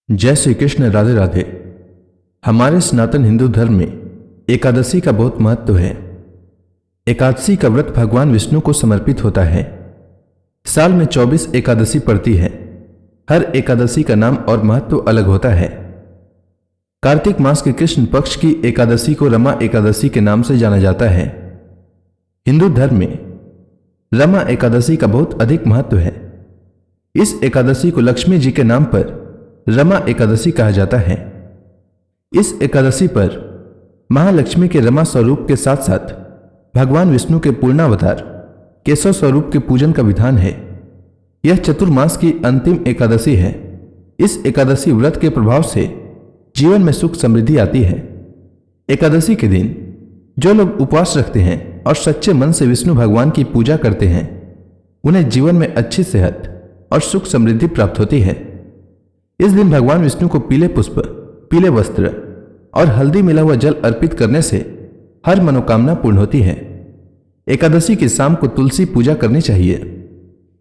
जय श्री कृष्ण। राधे राधे। हमारे सनातन हिंदू धर्म में एकादशी का बहुत महत्व है। एकादशी का व्रत भगवान विष्णु को समर्पित होता है। साल में 24 एकादशी पड़ती है। हर एकादशी का नाम और महत्व अलग होता है। कार्तिक मास के कृष्ण पक्ष की एकादशी को रमा एकादशी के नाम से जाना जाता है। हिंदू धर्म में रमा एकादशी का बहुत अधिक महत्व है। इस एकादशी को लक्ष्मी जी के नाम पर रमा एकादशी कहा जाता है। इस एकादशी पर महालक्ष्मी के रमा स्वरूप के साथ साथ भगवान विष्णु के पूर्णावतार केशव स्वरूप के पूजन का विधान है। यह चतुर्मास की अंतिम एकादशी है। इस एकादशी व्रत के प्रभाव से जीवन में सुख समृद्धि आती है। एकादशी के दिन जो लोग उपवास रखते हैं और सच्चे मन से विष्णु भगवान की पूजा करते हैं, उन्हें जीवन में अच्छी सेहत और सुख समृद्धि प्राप्त होती है। इस दिन भगवान विष्णु को पीले पुष्प, पीले वस्त्र और हल्दी मिला हुआ जल अर्पित करने से हर मनोकामना पूर्ण होती है। एकादशी की शाम को तुलसी पूजा करनी चाहिए।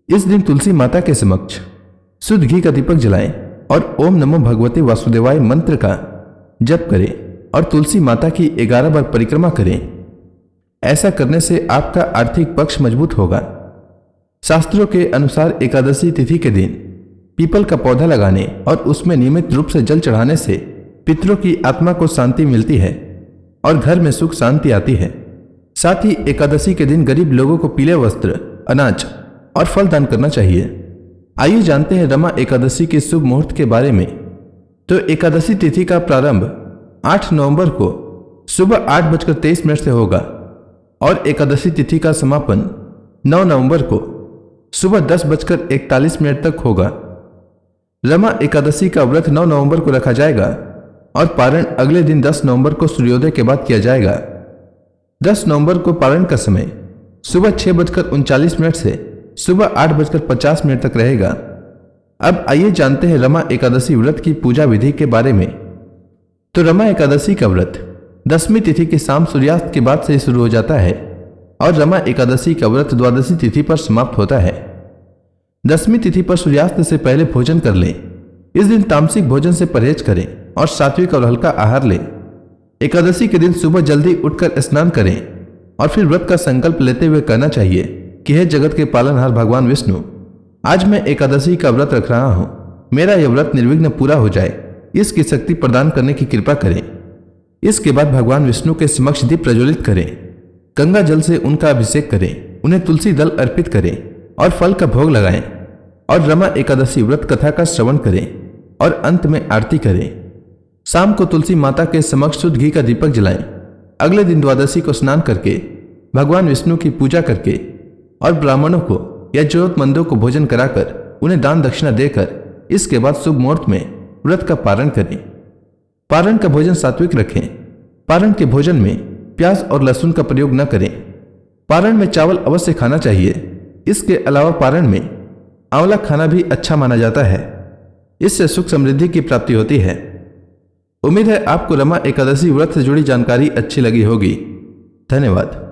इस दिन तुलसी माता के समक्ष शुद्ध घी का दीपक जलाएं और ओम नमो भगवते वासुदेवाय मंत्र का जप करें और तुलसी माता की 11 बार परिक्रमा करें। ऐसा करने से आपका आर्थिक पक्ष मजबूत होगा। शास्त्रों के अनुसार एकादशी तिथि के दिन पीपल का पौधा लगाने और उसमें नियमित रूप से जल चढ़ाने से पितरों की आत्मा को शांति मिलती है और घर में सुख शांति आती है। साथ ही एकादशी के दिन गरीब लोगों को पीले वस्त्र, अनाज और फल दान करना चाहिए। आइए जानते हैं रमा एकादशी के शुभ मुहूर्त के बारे में। तो एकादशी तिथि का प्रारंभ 8 नवंबर को सुबह 8:23 से होगा और एकादशी तिथि का समापन 9 नवंबर को सुबह 10:41 तक होगा। रमा एकादशी का व्रत 9 नवंबर को रखा जाएगा और पारण अगले दिन 10 नवंबर को सूर्योदय के बाद किया जाएगा। 10 नवंबर को पारण का समय सुबह 6:39 से सुबह 8:50 तक रहेगा। अब आइए जानते हैं रमा एकादशी व्रत की पूजा विधि के बारे में। तो रमा एकादशी का व्रत 10वीं तिथि की शाम सूर्यास्त के बाद से शुरू हो जाता है और रमा एकादशी का व्रत 12वीं तिथि पर समाप्त होता है। 10वीं तिथि पर सूर्यास्त से पहले भोजन कर लें। इस दिन तामसिक भोजन से परहेज करें और सात्विक और हल्का आहार लें। एकादशी के दिन सुबह जल्दी उठकर स्नान करें और फिर व्रत का संकल्प लेते हुए कहना चाहिए कि हे जगत के पालनहार भगवान विष्णु, आज मैं एकादशी का व्रत रख रहा हूं। मेरा यह व्रत निर्विघ्न पूरा हो जाए, इसकी शक्ति प्रदान करने की कृपा करें। इसके बाद भगवान विष्णु के समक्ष दीप प्रज्वलित करें, गंगा जल से उनका अभिषेक करें, उन्हें तुलसी दल अर्पित करें और फल का भोग लगाएं और रमा एकादशी व्रत कथा का श्रवण करें और अंत में आरती करें। शाम को तुलसी माता के समक्ष शुद्ध घी का दीपक जलाएं। अगले दिन द्वादशी को स्नान करके भगवान विष्णु की पूजा करके और ब्राह्मणों को या जरूरतमंदों को भोजन कराकर उन्हें दान दक्षिणा देकर इसके बाद शुभ मुहूर्त में व्रत का पारण करें। पारण का भोजन सात्विक रखें। पारण के भोजन में प्याज और लहसुन का प्रयोग न करें। पारण में चावल अवश्य खाना चाहिए। इसके अलावा पारण में आंवला खाना भी अच्छा माना जाता है। इससे सुख समृद्धि की प्राप्ति होती है। उम्मीद है आपको रमा एकादशी व्रत से जुड़ी जानकारी अच्छी लगी होगी। धन्यवाद।